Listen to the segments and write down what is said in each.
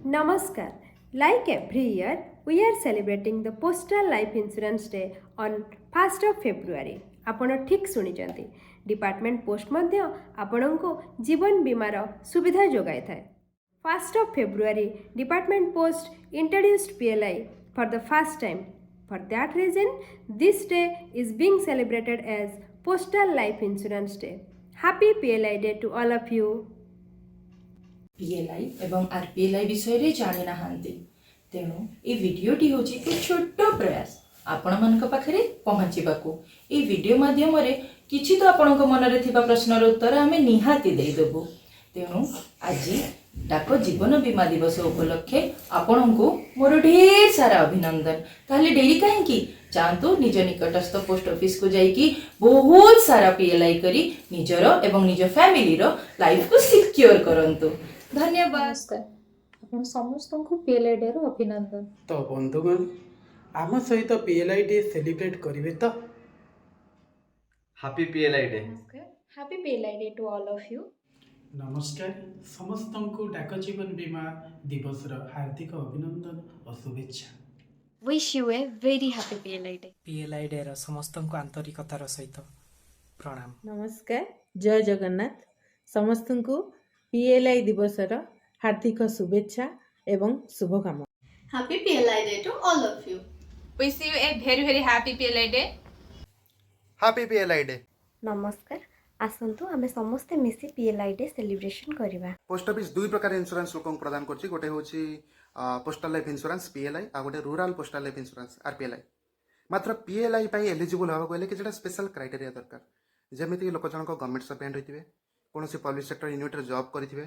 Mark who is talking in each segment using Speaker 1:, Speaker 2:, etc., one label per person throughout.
Speaker 1: Namaskar. Like every year, we are celebrating the Postal Life Insurance Day on 1st of February. ଆପଣ ଠିକ୍ ଶୁଣିଛନ୍ତି। Department post ମଧ୍ୟ ଆପଣଙ୍କୁ ଜୀବନ ବୀମାର ସୁବିଧା ଯୋଗାଇଥାଏ। 1st of February, Department Post introduced PLI for the first time. For that reason, this day is being celebrated as Postal Life Insurance Day. Happy PLI Day to all of you.
Speaker 2: PLI एवं RPLI विषय जानी ना तेणु ये वीडियोटी हूँ एक छोट प्रयास आपण मान पाखे पहुँचवाक ये वीडियो माध्यम किसी तो आपण मन में प्रश्नर उत्तर आम निहाती देदेबू। तेणु आज डाक जीवन बीमा दिवस उपलक्षे आपण को मोर ढेर सारा अभिनंदन। ताहले डेरी कहीं चाहतु निज निकटस्थ पोस्ट ऑफिस को जाइकी बहुत सारा PLI करी निजर एवं निज फैमिली लाइफ को सिक्योर करंतु। धन्यवाद।
Speaker 3: नमस्कार आपण समस्त को PLI डे रो अभिनंदन।
Speaker 4: तो बंधुगण आम सहित PLI डे सेलिब्रेट करिवे तो
Speaker 5: happy PLI day.
Speaker 3: Happy PLI day to all of you.
Speaker 4: नमस्कार समस्त को डाक जीवन बीमा दिवस रो हार्दिक अभिनंदन और शुभेच्छा।
Speaker 3: Wish you a very happy PLI day.
Speaker 6: PLI day रो समस्त को आंतरिकतार सहित प्रणाम।
Speaker 7: नमस्कार जय जगन्नाथ समस्त को PLI दिवसर हार्दिक शुभेच्छा एवं शुभकामना।
Speaker 8: Happy PLI Day to all of you.
Speaker 9: Wish you a very happy PLI Day.
Speaker 5: Happy PLI day.
Speaker 10: नमस्कार आसतु आमे समस्ते मिसी PLI डे सेलिब्रेशन करिबा।
Speaker 5: पोस्ट ऑफिस दुई प्रकार इंश्योरेंस लोक प्रदान करछि। गोटे होछि पोस्टल लाइफ इंश्योरेंस PLI आ गोटे rural postal life insurance RPLI। मात्र PLI पई एलिजिबल होबा कहले कि जेटा स्पेशल क्राइटेरिया दरकार। जेमिति लोक जनक गवर्नमेंट सर्वेंट होइतिबे कोनोसी पब्लिक सेक्टर यूनिट रे जॉब करिथिबे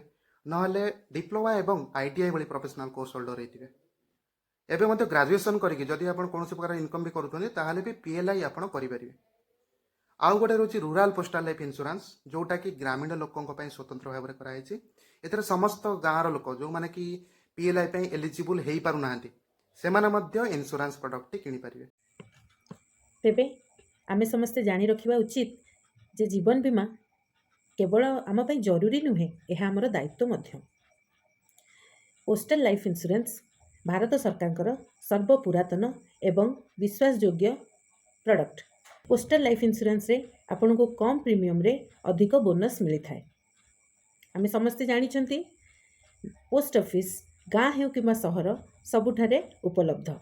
Speaker 5: नहले डिप्लोमा एवं ITI भली प्रोफेशनल कोर्स होल्डर होइतिबे। एबे मते ग्रेजुएशन करिकि जदि आपण कोनोसी प्रकार इनकम भी करूथोनी ताहाले भी PLI आपण करि परिबे। आउ गोटे रोची रूरल पोस्टल लाइफ इंश्योरेंस जोटा कि ग्रामीण लोकंक पई स्वतंत्र भाव रे करायछि। एथरे समस्त गाँर लोक जो माने कि PLI पई एलिजिबल हेई पारु नाहंती सेमाने मध्य इंश्योरेंस प्रोडक्ट किनि परिबे।
Speaker 7: तेबे आमे समस्ते जानि रखिबा उचित जे जीवन बीमा केवल आम पई जरूरी नुहे यह आमर दायित्व मध्य। पोस्टल लाइफ इंश्योरेंस भारत सरकार सर्वपुरातन एवं विश्वासयोग्य प्रोडक्ट। पोस्टल लाइफ इंश्योरेंस रे आपन को कम प्रीमियम रे अधिक बोनस मिली थाए। आमे समस्ते जानिछंती पोस्ट ऑफिस गाँ हेउ किमा सहर सबुठारे उपलब्ध।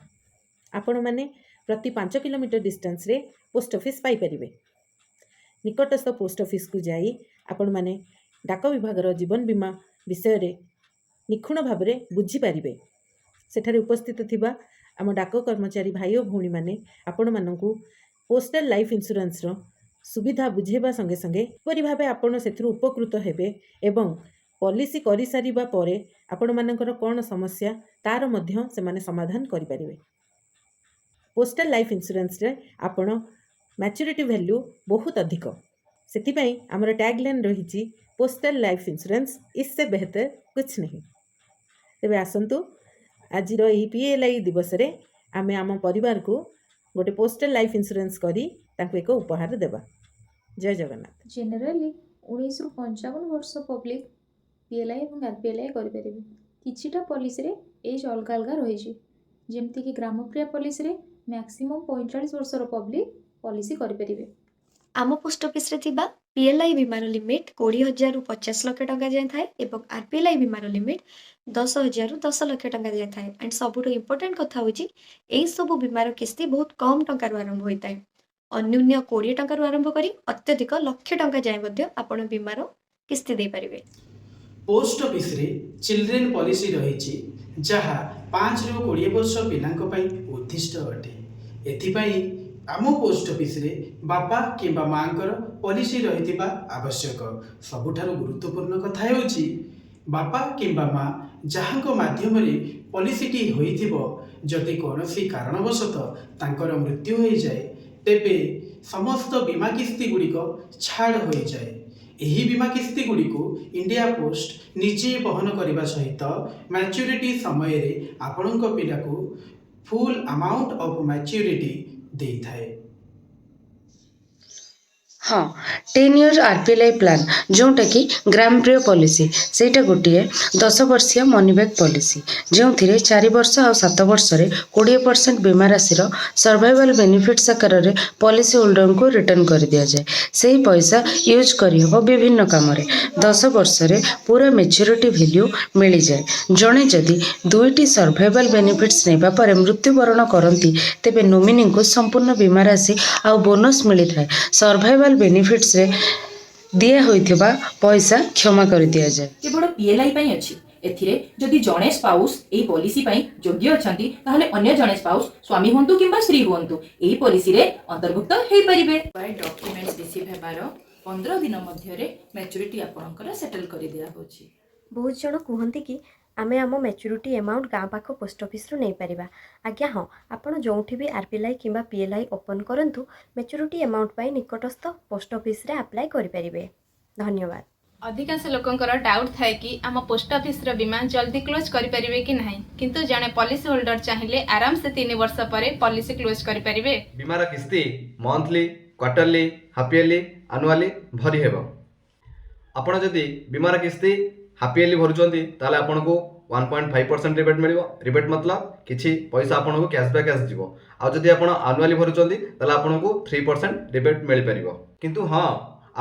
Speaker 7: आपण माने प्रति 5 किलोमीटर डिस्टेंस रे पोस्ट ऑफिस पाई परिबे। निकटस्थ पोस्ट ऑफिस को जाई आपण माने डाक विभागर जीवन बीमा विषय रे निखुण भाव रे बुझी पारिबे। सेठारे उपस्थित थिबा आम डाक कर्मचारी भाई और भौणी माने आपण माननकु पोस्टल लाइफ इंश्योरेंस रो सुविधा बुझेबा संगे संगे परि भाबे आपण सेथरु उपकृत हेबे एवं पॉलिसी करि सारिबा परे आपण मानकर कोन समस्या तार मध्य से माने समाधान करि परिबे। पोस्टल लाइफ इंश्योरेंस रे आपण मैच्योरिटी वैल्यू बहुत अधिक से आमर टैगलाइन रही पोस्टल लाइफ इंश्योरेंस इससे बेहतर कुछ नहीं। तेबे आसंतु आज यही PLI दिवस रे आमे आम परिवार को गोटे पोस्टल लाइफ इंश्योरेंस करी तांको एक उपहार देबा। जय जगन्नाथ।
Speaker 3: जनरली 19 रु 55 वर्ष पब्लिक PLI और RPLI करि परिबे। किछिटा पॉलिसी रे एज अलग अलग रही जेमति कि ग्रामप्रिया पॉलिसी रे मैक्सिमम 45 वर्ष रो पब्लिक पॉलिसी करि परिबे।
Speaker 10: आम पोस्ट ऑफिस रे थिबा PLI बीमार लिमिट 20,000 रु 50 लाख टंका जाय थाए एवं RPLI बीमार लिमिट 10,000 रु 10 लाख टंका जाय थाए। एंड सबुठ इंपोर्टेंट कथा होची एई सब बीमार किस्ती बहुत कम टंका रु आरंभ होइताय। अन्यून्य 20 टंका रु आरंभ करी अत्यधिक लाख टंका जाय मध्ये आपण बीमार किस्ती दे परिबे।
Speaker 4: पोस्ट ऑफिस रे चिल्ड्रेन पॉलिसी रही जहा 5 रु 20 वर्ष पिलांक पई उद्दिष्ट अटे। एथिपई आम पोस्ट ऑफिस रे बापा किंबा मांकर पॉलिसी रही आवश्यक। सबुठारु गुरुत्वपूर्ण कथा हेउची बापा किंबा माँ जहाँ माध्यम पॉलिसीटी होइथिबो जदि कौनसी कारणवशतः तांकर मृत्यु हो जाए तेबे समस्त बीमा किस्ती गुड़िक छाड़ हो जाए। यही बीमा किस्ती गुड़िक इंडिया पोस्ट निजे बहन करने सहित मैच्योरिटी समय रे आपणक पिला को फुल अमाउंट ऑफ मैच्योरिटी दे थाए।
Speaker 11: हाँ 10 इयर्स आरपीएलआई प्लान जोटा कि ग्राम प्रिय पॉलिसी सेटा गोटे 10 वर्षीय मनी बैक पॉलिसी जो 4 वर्ष और 7 वर्ष 20% बीमा राशि सर्वाइवल बेनिफिट्स आकार में पॉलिसी होल्डर को रिटर्न कर दि जाए से ही पैसा यूज करहब विभिन्न काम 10 वर्ष पूरा मैच्योरिटी वैल्यू मिल जाए जड़े जदि 2टी सर्वाइवल बेनिफिट्स नेबा पर मृत्युवरण करती तेबे नोमिनी को संपूर्ण बीमा राशि आ बोनस मिलता है सर्वाइवल बेनिफिट्स रे दिया होइथिबा पैसा क्षमा कर दिया जाए
Speaker 2: केवल पीएलआई पई अछि एथिरे जदि जणे स्पाउस एही पॉलिसी पई योग्य अछंती ताहले अन्य जणे स्पाउस स्वामी होंतु किंबा स्त्री होंतु एही पॉलिसी रे अंतर्भुक्त हेई परिबे डॉक्यूमेंट्स रिसीव हेबार 15 दिन मध्य रे मैच्योरिटी आपनकर सेटल कर दिया होछि।
Speaker 10: बहुत जन कहते कि आमे आम मैच्योरिटी अमाउंट गाँ पाख पोस्ट ऑफिस रु नहीं पारिबा। आज्ञा हाँ आपण जोठी भी आरपीएलआई किंबा पीएलआई ओपन करंतु मैच्योरिटी अमाउंट पाई निकटस्थ पोस्ट ऑफिस रे अप्लाई करि परिबे। धन्यवाद।
Speaker 9: अधिकांश लोकंकर डाउट थाए कि आम पोस्ट ऑफिस रो बीमा जल्दी क्लोज करि परिबे कि नहीं, किंतु जने पॉलिसी होल्डर चाहिए आराम से 3 वर्ष पर पॉलिसी क्लोज करि परिबे।
Speaker 12: बीमार किस्ती monthly quarterly half yearly annually भरी हेबो। आपण जदि बीमार किस्ती हाफ इयरली भरुचंती ताले आपनको 1.5% रिबेट मिलिबो। रिबेट मतलब किछि पैसा आपनको कैशबैक आस जिवो। आ जदि आपण एनुअली भरुचंती ताले आपनको 3% रिबेट मिल परिबो। किंतु हां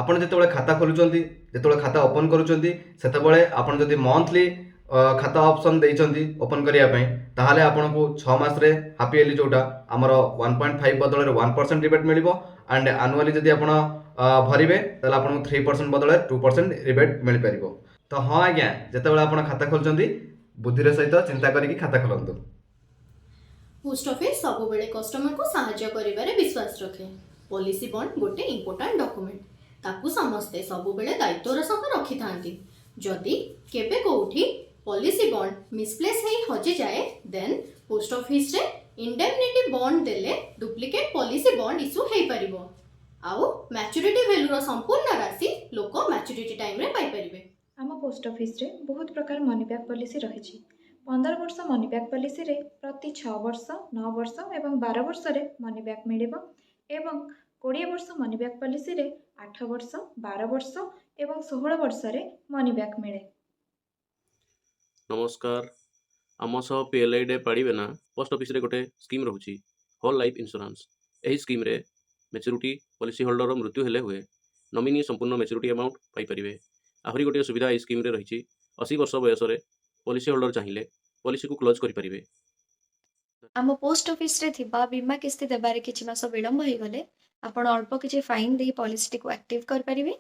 Speaker 12: आपण जेतेबेले खाता खोलुचंती जेतेबेले खाता ओपन करूचंती सेतेबेले आपण जदि मंथली खाता ऑप्शन देइचंती ओपन करिया पई ताहाले आपनको 6 मास रे हाफ इयरली जोटा हमर 1.5 बदल रे 1% रिबेट मिलिबो एंड एनुअली जदि आपण भरिबे ताले आपनको 3% बदल रे 2% रिबेट मिल परिबो। तो हाँ आज्ञा जेतेबेले आपण खाता खोलचंती बुद्धिर सहित चिंता करिकी खाता खोलंतु।
Speaker 8: पोस्ट ऑफिस सब बेले कस्टमर को सहायता करिबारे विश्वास रखे। पॉलिसी बॉन्ड गोटे इंपोर्टेंट डॉक्यूमेंट ताकू समस्ते सब बेले दायित्वर सह रखि थांती। जदि केबे कोउठी पॉलिसी बॉन्ड मिसप्लेस हेई हजि जाए देन पोस्ट ऑफिस रे इंडेमनिटी बॉन्ड देले डुप्लिकेट पॉलिसी बॉन्ड इशू हेई परिबो आउ मैच्योरिटी वैल्यू रो संपूर्ण राशि लोक मैच्योरिटी टाइम रे पाई परिबे।
Speaker 3: आम पोस्ट ऑफिस रे बहुत प्रकार मनी बैक पॉलिसी रही। 15 वर्ष मनी बैक पॉलिसी रे प्रति 6 वर्ष 9 वर्ष एवं 12 वर्ष रे मनी बैक मिलिबो एवं 20 वर्ष मनी बैक पॉलिसी रे 8 वर्ष 12 वर्ष एवं 16 वर्ष रे मनी बैक मिले।
Speaker 13: नमस्कार आम सह पीएलआई डे पाड़े ना पोस्ट ऑफिस रे गोटे स्कीम रोची होल लाइफ इंश्योरेंस। यही स्कीम रे मैच्योरिटी पॉलिसी होल्डर मृत्यु हेले हुए नॉमिनी संपूर्ण मैच्योरिटी अमाउंट पाई परिबे। आहरी गोटे सुविधा यह स्कीम रे रही 80 वर्ष बयस पॉलिसी होल्डर चाहिए पॉलिसी को क्लोज करि परिबे।
Speaker 10: आम पोस्ट ऑफिस रे थिबा बीमा किस्ती देबारे किछि मास विलंब होई गले आपण अल्प किछि फाइन दे पॉलिसी को एक्टिव कर परिबे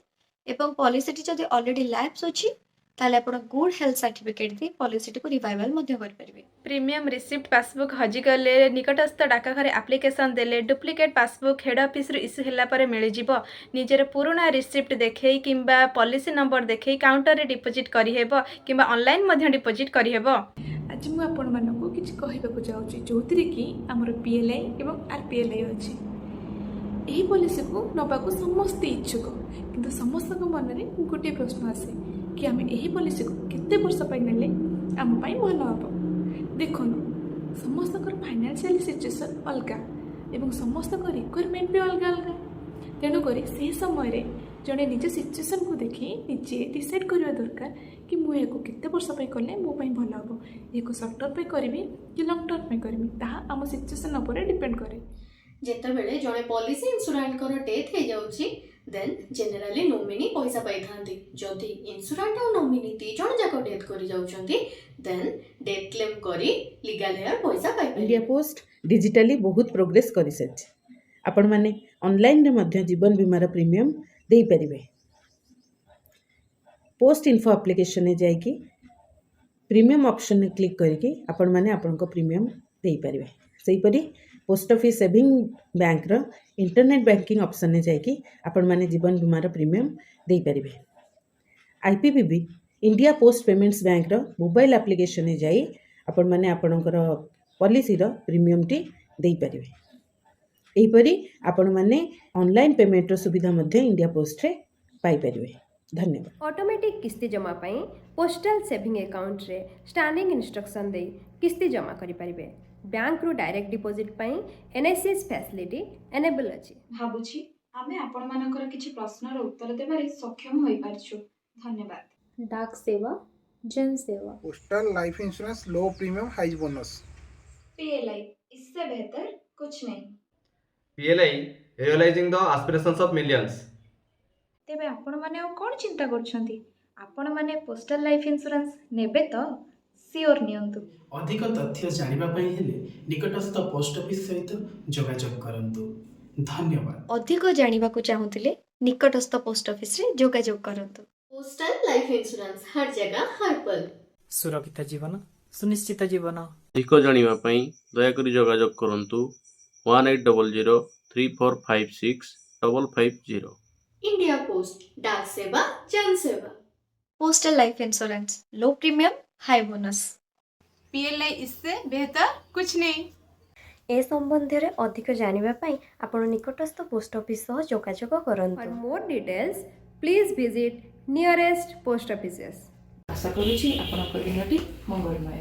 Speaker 10: एवं पॉलिसी जदि ऑलरेडी लैप्स अछि ताले आपण गुड हेल्थ सर्टिफिकेट दे पॉलिसी को रिवाइवल मध्य कर परिबे।
Speaker 9: प्रीमियम रिसिप्ट पासबुक हजि गले निकटस्थ डाकघरे एप्लिकेशन देले डुप्लिकेट पासबुक हेड ऑफिस रु इश्यू होला पर मिल जिवो। निजर पुराना रिसिप्ट देखै किंबा पॉलिसी नंबर देखै काउंटर रे डिपॉजिट करि हेबो किंबा ऑनलाइन मध्य डिपॉजिट करि हेबो।
Speaker 14: आज मु आपण मानको किछि कहिबाकू जाउची जोतिरे कि हमर पीएलआई एवं आरपीएलआई अछि। एही पॉलिसी को नबाकू समस्त इच्छुक किंतु समस्त मन रे गोटे प्रश्न आसे कि आम यही पॉलिसी को केते वर्ष पाई नेले आम पाई भल हम। देखनु समस्त फाइनेंशियल सिचुएशन अलग एवं समस्त रिक्वायरमेंट भी अलग अलग तेणुक से समय जड़े निज सिचुएशन को देखी निजे डिसाइड करवा दरकार कि मुझे केते वर्ष कले मो भल हम ये सर्ट टर्म करी कि लंग टर्म करी ताहा आम सिचुएशन उपर डिपेंड करे।
Speaker 8: जेतेबेले जड़े पॉलिसी इंश्योरेंस डेथ हो जाउची देन जनरली नोमिनी पैसा पाई थांती। जदि इंश्योरेंस और नोमिनी दी जण जाक डेथ करि जाउचंती देन डेथ क्लेम करी लीगल हेयर पैसा पाई।
Speaker 7: इंडिया पोस्ट डिजिटली बहुत प्रोग्रेस करि सच आपण माने ऑनलाइन रे मध्य जीवन बीमार प्रीमियम देई परिबे। पोस्ट इन्फो एप्लिकेशन ने जाई कि प्रीमियम ऑप्शन ने क्लिक करके आपण माने आपण को प्रीमियम देई परिबे। सेही परी पोस्ट ऑफिस सेविंग बैंक रो इंटरनेट बैंकिंग ऑप्शन ने जाई आपण माने जीवन बीमार प्रीमियम देई परिबे। IPPB India Post Payments Bank रो मोबाइल एप्लिकेशन ने जाई आपण माने आपणकर पॉलिसी रो प्रीमियम टी देई परिबे। एही परी आपण माने ऑनलाइन पेमेंट रो सुविधा मध्ये इंडिया पोस्ट रे पाई परिबे। धन्यवाद।
Speaker 1: ऑटोमेटिक किस्ती जमा पाई पोस्टल सेविंग अकाउंट रे स्टैंडिंग इंस्ट्रक्शन दे किस्ती जमा करि परिबे। बैंक रु डायरेक्ट डिपॉजिट पाई एनएसएस फैसिलिटी एनेबल अछि।
Speaker 3: भाबुछि ଆମେ ଆପଣମାନଙ୍କର କିଛି ପ୍ରଶ୍ନର ଉତ୍ତର ଦେବାରେ ସକ୍ଷମ ହୋଇପାରିଛୁ। ଧନ୍ୟବାଦ।
Speaker 14: डाक सेवा, जन सेवा।
Speaker 15: पोस्टल लाइफ इंश्योरेंस लो प्रीमियम हाई बोनस।
Speaker 3: PLI, इससे बेहतर कुछ नहीं।
Speaker 12: PLI realizing the aspirations of millions।
Speaker 3: ତେବେ ଆପଣମାନେ ଆଉ କ'ଣ ଚିନ୍ତା କରୁଛନ୍ତି? ଆପଣମାନେ ପୋଷ୍ଟାଲ ଲାଇଫ୍ ଇନ୍ସୁରାନ୍ସ ନେବେ ତ? ସିଓର ନିଅନ୍ତୁ।
Speaker 4: ଅଧିକ ତଥ୍ୟ ଜାଣିବା ପାଇଁ ହେଲେ ନିକଟସ୍ଥ ପୋଷ୍ଟ ଅଫିସ ସହିତ ଯୋଗାଯୋଗ କରନ୍ତୁ। ଧନ୍ୟବାଦ।
Speaker 10: ଅଧିକ ଜାଣିବାକୁ ଚାହୁଁଥିଲେ ନିକଟସ୍ଥ ପୋଷ୍ଟ ଅଫିସରେ ଯୋଗାଯୋଗ କରନ୍ତୁ।
Speaker 8: पोस्टल लाइफ इंश्योरेंस हर जगह हर पल।
Speaker 6: ସୁରକ୍ଷିତ ଜୀବନ ସୁନିଶ୍ଚିତ ଜୀବନ।
Speaker 13: ଅଧିକ ଜାଣିବା ପାଇଁ ଦୟାକରି ଯୋଗାଯୋଗ କରନ୍ତୁ 180034565550।
Speaker 8: इंडिया पोस्ट, डाक सेवा, जन सेवा।
Speaker 10: पोस्टल लाइफ इंश्योरेंस लो प्रीमियम हाई बोनस।
Speaker 9: PLI इससे बेहतर कुछ नहीं।
Speaker 10: ए ସମ୍ବନ୍ଧରେ ଅଧିକ ଜାଣିବା ପାଇଁ ଆପଣ ନିକଟସ୍ଥ ପୋଷ୍ଟ ଅଫିସ ସହ ଯୋଗାଯୋଗ କରନ୍ତୁ।
Speaker 1: For more details, please visit nearest post offices.
Speaker 2: ଆଶା କରୁଛି ଆପଣଙ୍କ ଦିନଟି ମଙ୍ଗଳମୟ।